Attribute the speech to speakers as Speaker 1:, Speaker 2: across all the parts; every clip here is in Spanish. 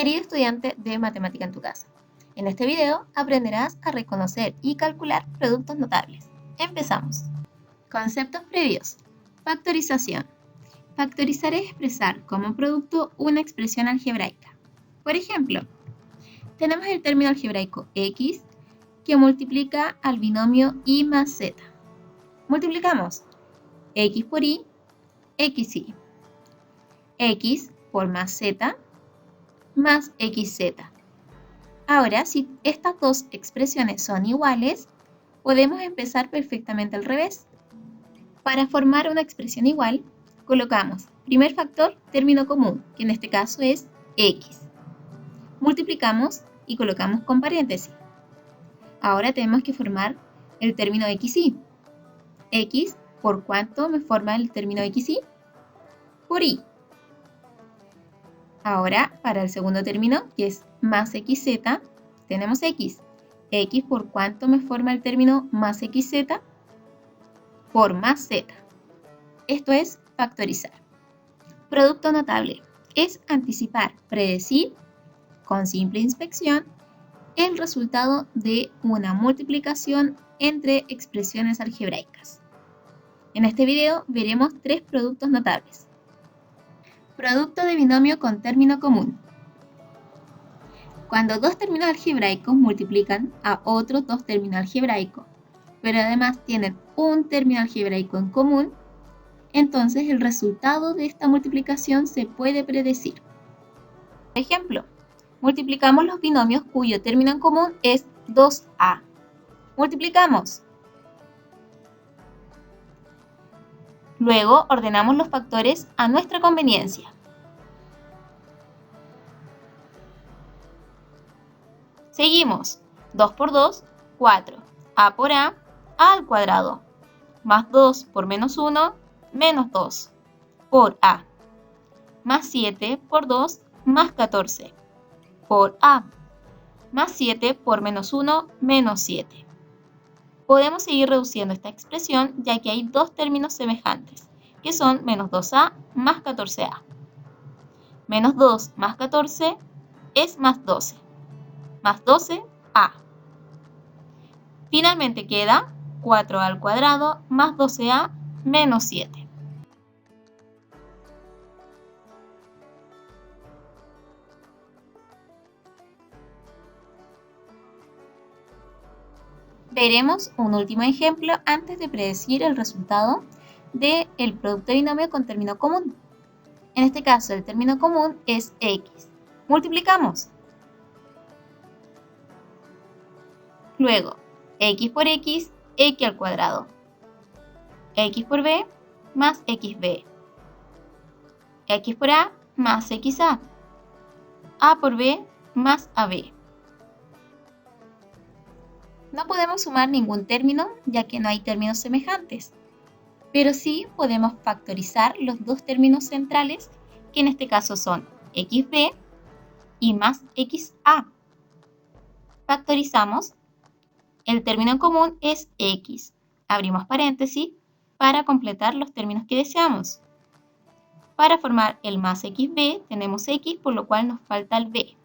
Speaker 1: Querido estudiante de Matemática en tu casa, en este video aprenderás a reconocer y calcular productos notables. Empezamos. Conceptos previos. Factorización. Factorizar es expresar como producto una expresión algebraica. Por ejemplo, tenemos el término algebraico x que multiplica al binomio y más z. Multiplicamos x por y, xy. X por más z más xz. Ahora, si estas dos expresiones son iguales, podemos empezar perfectamente al revés. Para formar una expresión igual, colocamos primer factor, término común, que en este caso es x. Multiplicamos y colocamos con paréntesis. Ahora tenemos que formar el término xy. X, ¿por cuánto me forma el término xy? Por y. Ahora, para el segundo término, que es más xz, tenemos x. X, ¿por cuánto me forma el término más xz? Por más z. Esto es factorizar. Producto notable es anticipar, predecir, con simple inspección, el resultado de una multiplicación entre expresiones algebraicas. En este video veremos tres productos notables. Producto de binomio con término común. Cuando dos términos algebraicos multiplican a otros dos términos algebraicos, pero además tienen un término algebraico en común, entonces el resultado de esta multiplicación se puede predecir. Por ejemplo, multiplicamos los binomios cuyo término en común es 2a. Multiplicamos. Luego ordenamos los factores a nuestra conveniencia. Seguimos. 2 por 2, 4. A por a al cuadrado. Más 2 por menos 1, menos 2. Por a. Más 7 por 2, más 14. Por a. Más 7 por menos 1, menos 7. Podemos seguir reduciendo esta expresión ya que hay dos términos semejantes, que son menos 2a más 14a. Menos 2 más 14 es más 12. Más 12a. Finalmente queda 4a al cuadrado más 12a menos 7. Veremos un último ejemplo antes de predecir el resultado del producto de binomio con término común. En este caso, el término común es x. Multiplicamos. Luego, x por x, x al cuadrado. X por b más xb. X por a más xa. A por b más ab. No podemos sumar ningún término, ya que no hay términos semejantes, pero sí podemos factorizar los dos términos centrales, que en este caso son xb y más xa. Factorizamos. El término en común es x. Abrimos paréntesis para completar los términos que deseamos. Para formar el más xb tenemos x, por lo cual nos falta el b.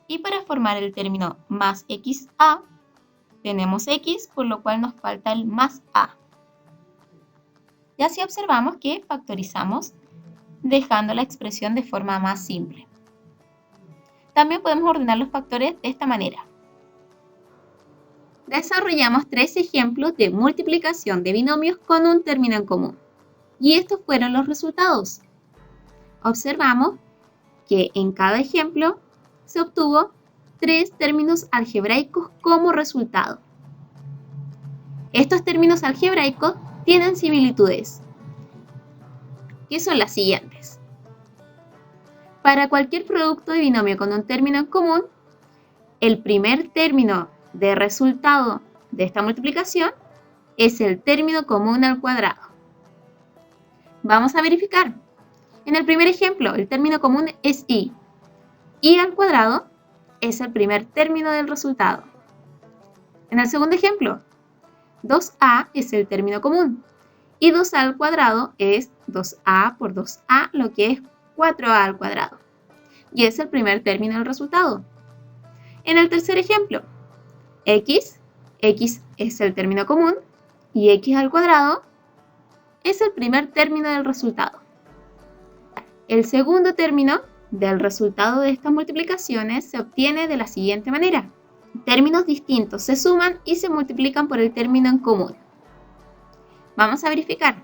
Speaker 1: Y para formar el término más xa tenemos x, por lo cual nos falta el más a. Y así observamos que factorizamos dejando la expresión de forma más simple. También podemos ordenar los factores de esta manera. Desarrollamos tres ejemplos de multiplicación de binomios con un término en común. Y estos fueron los resultados. Observamos que en cada ejemplo se obtuvo tres términos algebraicos como resultado. Estos términos algebraicos tienen similitudes, que son las siguientes. Para cualquier producto de binomio con un término en común, el primer término de resultado de esta multiplicación es el término común al cuadrado. Vamos a verificar. En el primer ejemplo, el término común es y. Y al cuadrado es el primer término del resultado. En el segundo ejemplo, 2a es el término común. Y 2a al cuadrado es 2a por 2a, lo que es 4a al cuadrado. y es el primer término del resultado. En el tercer ejemplo, x es el término común y x al cuadrado es el primer término del resultado. El segundo término del resultado de estas multiplicaciones se obtiene de la siguiente manera. Términos distintos se suman y se multiplican por el término en común. Vamos a verificar.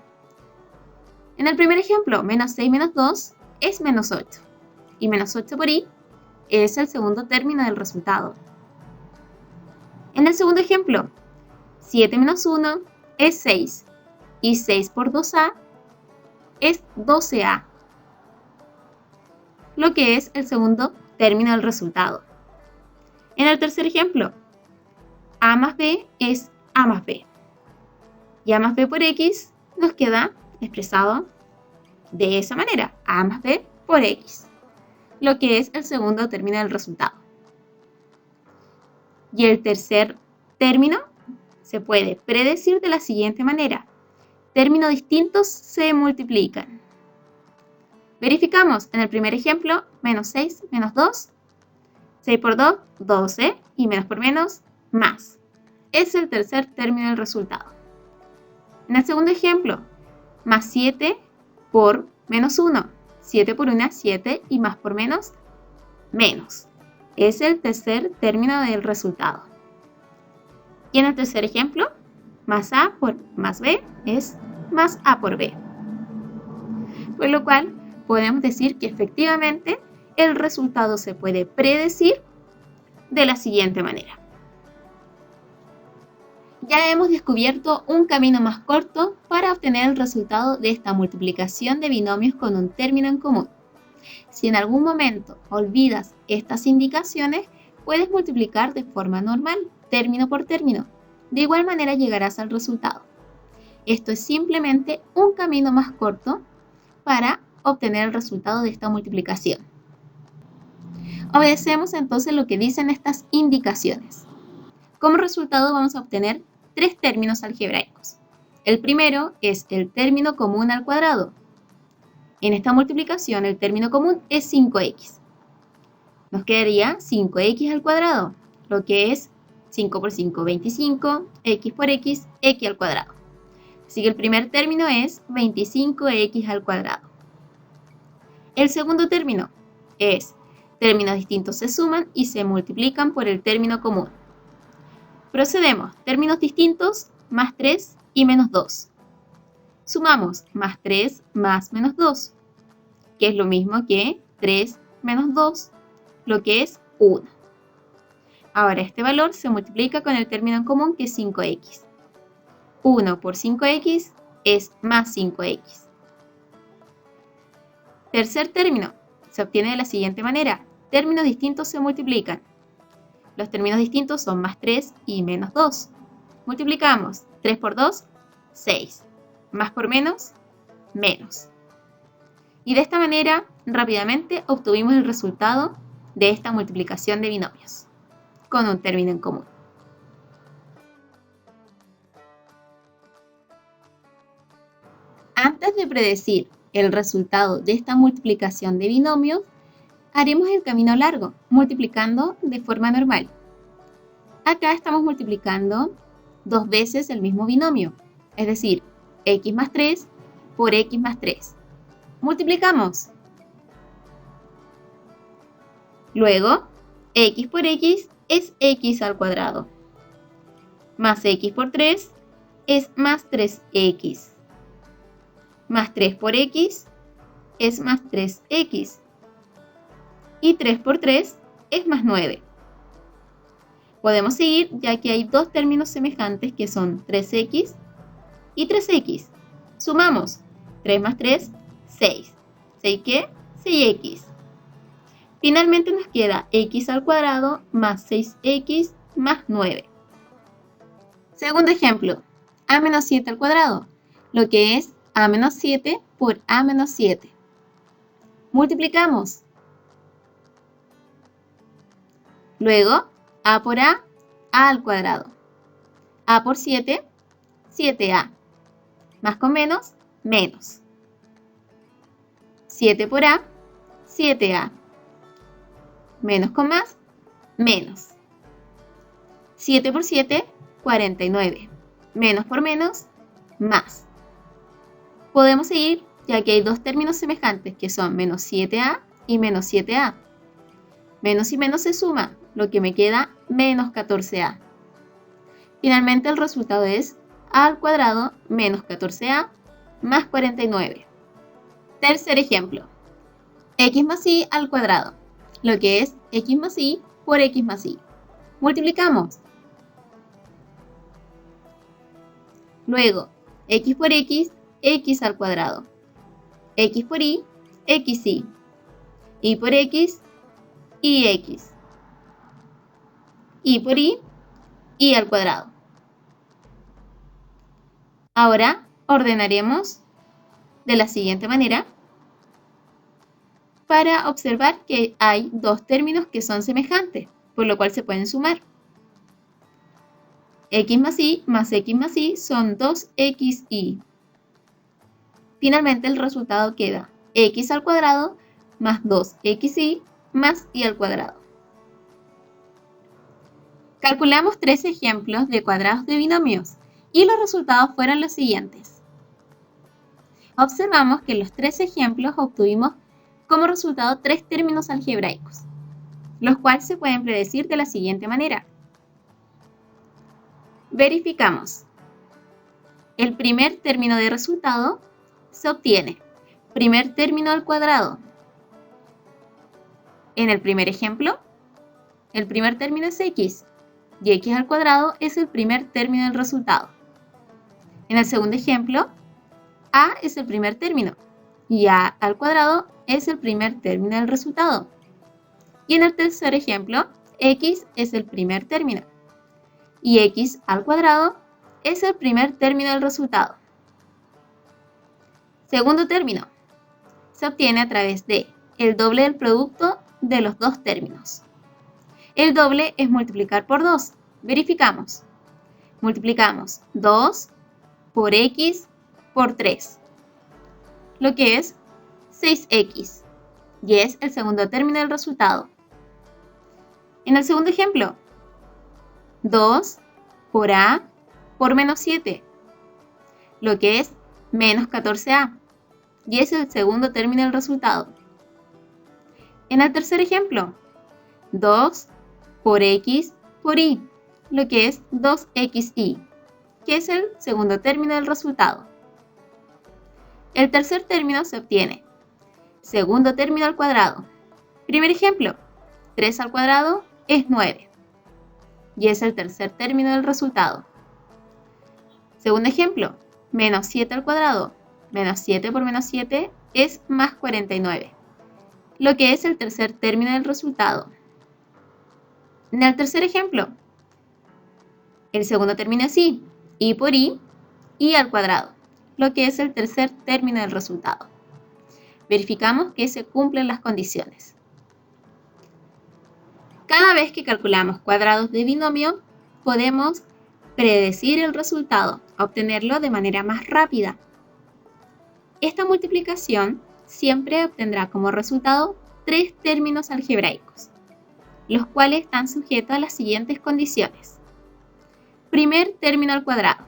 Speaker 1: En el primer ejemplo, menos 6 menos 2 es menos 8. Y menos 8 por i es el segundo término del resultado. En el segundo ejemplo, 7 menos 1 es 6. Y 6 por 2a es 12a, lo que es el segundo término del resultado. En el tercer ejemplo, a más b es a más b. Y a más b por x nos queda expresado de esa manera, a más b por x, lo que es el segundo término del resultado. Y el tercer término se puede predecir de la siguiente manera. Términos distintos se multiplican. Verificamos en el primer ejemplo, menos 6 menos 2, 6 por 2, 12, y menos por menos, más. Es el tercer término del resultado. En el segundo ejemplo, más 7 por menos 1, 7 por 1, 7, y más por menos, menos. Es el tercer término del resultado. Y en el tercer ejemplo, más a por más b es más a por b. Por lo cual, podemos decir que efectivamente el resultado se puede predecir de la siguiente manera. Ya hemos descubierto un camino más corto para obtener el resultado de esta multiplicación de binomios con un término en común. Si en algún momento olvidas estas indicaciones, puedes multiplicar de forma normal, término por término. De igual manera llegarás al resultado. Esto es simplemente un camino más corto para obtener el resultado de esta multiplicación. Obedecemos entonces lo que dicen estas indicaciones. Como resultado vamos a obtener tres términos algebraicos. El primero es el término común al cuadrado. En esta multiplicación el término común es 5x. Nos quedaría 5x al cuadrado, lo que es 5 por 5, 25, x por x, x al cuadrado. Así que el primer término es 25x al cuadrado. El segundo término es términos distintos se suman y se multiplican por el término común. Procedemos, términos distintos, más 3 y menos 2. Sumamos más 3 más menos 2, que es lo mismo que 3 menos 2, lo que es 1. Ahora este valor se multiplica con el término en común que es 5x. 1 por 5x es más 5x. Tercer término se obtiene de la siguiente manera. Términos distintos se multiplican. Los términos distintos son más 3 y menos 2. Multiplicamos 3 por 2, 6. Más por menos, menos. Y de esta manera, rápidamente obtuvimos el resultado de esta multiplicación de binomios con un término en común. Antes de predecir el resultado de esta multiplicación de binomios, haremos el camino largo, multiplicando de forma normal. Acá estamos multiplicando dos veces el mismo binomio, es decir, x más 3 por x más 3. Multiplicamos. Luego, x por x es x al cuadrado. Más x por 3 es más 3x. Más 3 por x es más 3x. Y 3 por 3 es más 9. Podemos seguir ya que hay dos términos semejantes que son 3x y 3x. Sumamos 3 más 3, 6. ¿6 qué? 6x. Finalmente nos queda x al cuadrado más 6x más 9. Segundo ejemplo, a menos 7 al cuadrado, lo que es a menos 7 por a menos 7. Multiplicamos. Luego, a por a al cuadrado. A por 7, 7a. Más con menos, menos. 7 por a, 7a. menos con más, menos. 7 por 7, 49. Menos por menos, más. Podemos seguir ya que hay dos términos semejantes que son menos 7a y menos 7a. Menos y menos se suma, lo que me queda menos 14a. Finalmente el resultado es a al cuadrado menos 14a más 49. Tercer ejemplo. X más y al cuadrado, lo que es x más y por x más y. Multiplicamos. Luego, x por x, x al cuadrado. X por y, xy. Y por x, ix. Y por y al cuadrado. Ahora ordenaremos de la siguiente manera para observar que hay dos términos que son semejantes, por lo cual se pueden sumar. X más y son 2xy. Finalmente el resultado queda x al cuadrado más 2xy más y al cuadrado. Calculamos tres ejemplos de cuadrados de binomios y los resultados fueron los siguientes. Observamos que en los tres ejemplos obtuvimos como resultado tres términos algebraicos, los cuales se pueden predecir de la siguiente manera. Verificamos. El primer término de resultado se obtiene primer término al cuadrado. En el primer ejemplo, el primer término es x y x al cuadrado es el primer término del resultado. En el segundo ejemplo, a es el primer término y a al cuadrado es el primer término del resultado. Y en el tercer ejemplo, x es el primer término y x al cuadrado es el primer término del resultado. Segundo término se obtiene a través de el doble del producto de los dos términos. El doble es multiplicar por 2. Verificamos. Multiplicamos 2 por x por 3, lo que es 6x, y es el segundo término del resultado. En el segundo ejemplo, 2 por a por menos 7, lo que es menos 14a, y es el segundo término del resultado. En el tercer ejemplo, 2 por x por y, lo que es 2xy, que es el segundo término del resultado. El tercer término se obtiene segundo término al cuadrado. Primer ejemplo, 3 al cuadrado es 9, y es el tercer término del resultado. Segundo ejemplo, menos 7 al cuadrado, menos 7 por menos 7 es más 49, lo que es el tercer término del resultado. En el tercer ejemplo, el segundo término es y por y al cuadrado, lo que es el tercer término del resultado. Verificamos que se cumplen las condiciones. Cada vez que calculamos cuadrados de binomio, podemos predecir el resultado, obtenerlo de manera más rápida. Esta multiplicación siempre obtendrá como resultado tres términos algebraicos, los cuales están sujetos a las siguientes condiciones. Primer término al cuadrado.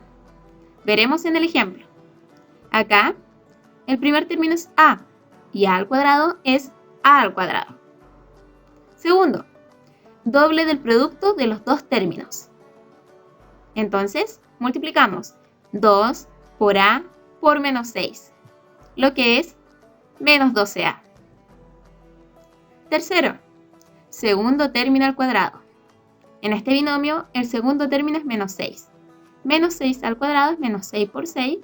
Speaker 1: Veremos en el ejemplo. Acá, el primer término es a, y a al cuadrado es a al cuadrado. Segundo, doble del producto de los dos términos. Entonces, multiplicamos 2 por a por menos 6, lo que es menos 12a. Tercero, segundo término al cuadrado. En este binomio, el segundo término es menos 6. Menos 6 al cuadrado es menos 6 por 6,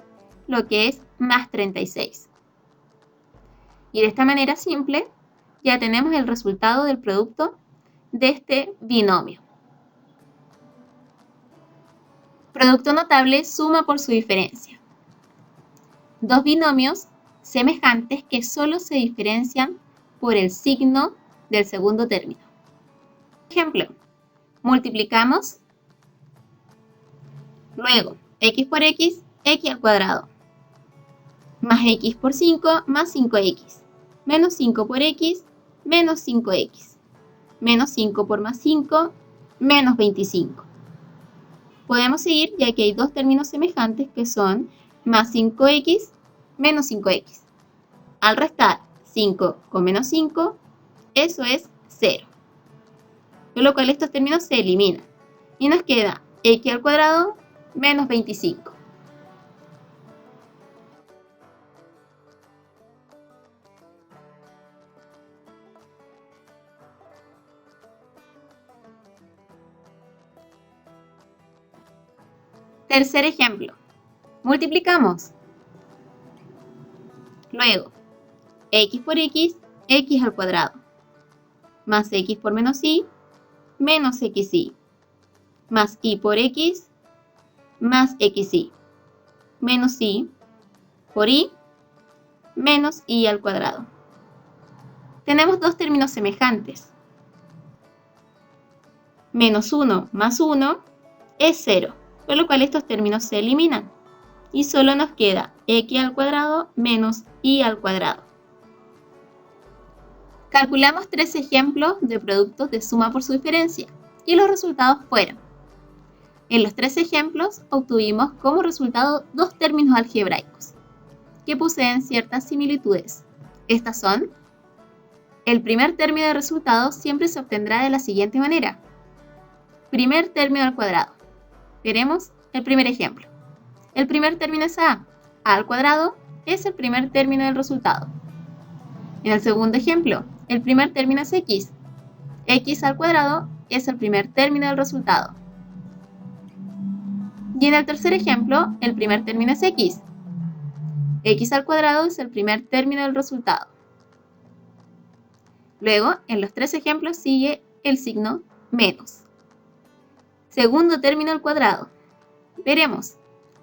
Speaker 1: lo que es más 36. Y de esta manera simple, ya tenemos el resultado del producto de este binomio. Producto notable suma por su diferencia. Dos binomios semejantes que solo se diferencian por el signo del segundo término. Ejemplo, multiplicamos, luego x por x, x al cuadrado, más x por 5, más 5x, menos 5 por x, menos 5x. menos 5 por más 5, menos 25. Podemos seguir ya que hay dos términos semejantes que son más 5x menos 5x. Al restar 5 con menos 5, eso es 0. Con lo cual estos términos se eliminan. Y nos queda x al cuadrado menos 25. Tercer ejemplo. Multiplicamos. Luego, x por x, x al cuadrado. Más x por menos y, menos xy. Más y por x, más xy. Menos y por y, menos y al cuadrado. Tenemos dos términos semejantes. Menos 1 más 1 es 0, por lo cual estos términos se eliminan. Y solo nos queda x al cuadrado menos y al cuadrado. Calculamos tres ejemplos de productos de suma por su diferencia y los resultados fueron. En los tres ejemplos obtuvimos como resultado dos términos algebraicos que poseen ciertas similitudes. Estas son: el primer término de resultado siempre se obtendrá de la siguiente manera. Primer término al cuadrado. Veremos el primer ejemplo. El primer término es a al cuadrado es el primer término del resultado. En el segundo ejemplo, el primer término es x. X al cuadrado es el primer término del resultado. Y en el tercer ejemplo, el primer término es x. X al cuadrado es el primer término del resultado. Luego, en los tres ejemplos sigue el signo menos. Segundo término al cuadrado. Veremos.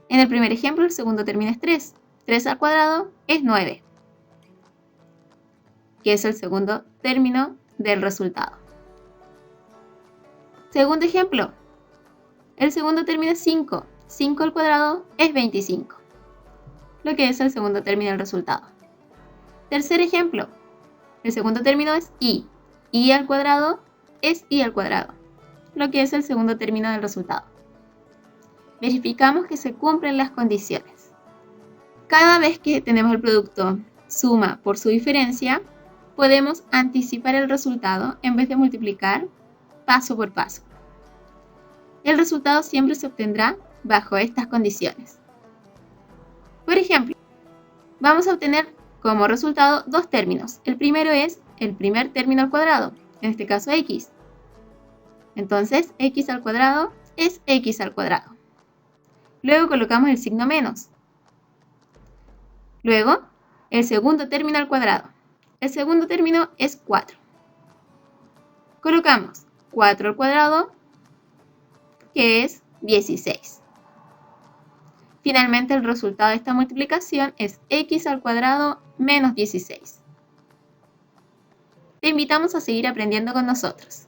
Speaker 1: En el primer ejemplo, el segundo término es 3. 3 al cuadrado es 9, que es el segundo término del resultado. Segundo ejemplo. El segundo término es 5. 5 al cuadrado es 25, lo que es el segundo término del resultado. Tercer ejemplo. El segundo término es y. Y al cuadrado es y al cuadrado, lo que es el segundo término del resultado. Verificamos que se cumplen las condiciones. Cada vez que tenemos el producto suma por su diferencia, podemos anticipar el resultado en vez de multiplicar paso por paso. El resultado siempre se obtendrá bajo estas condiciones. Por ejemplo, vamos a obtener como resultado dos términos. El primero es el primer término al cuadrado, en este caso x. Entonces, x al cuadrado es x al cuadrado. Luego colocamos el signo menos. Luego, el segundo término al cuadrado. El segundo término es 4. Colocamos 4 al cuadrado, que es 16. Finalmente, el resultado de esta multiplicación es x al cuadrado menos 16. Te invitamos a seguir aprendiendo con nosotros.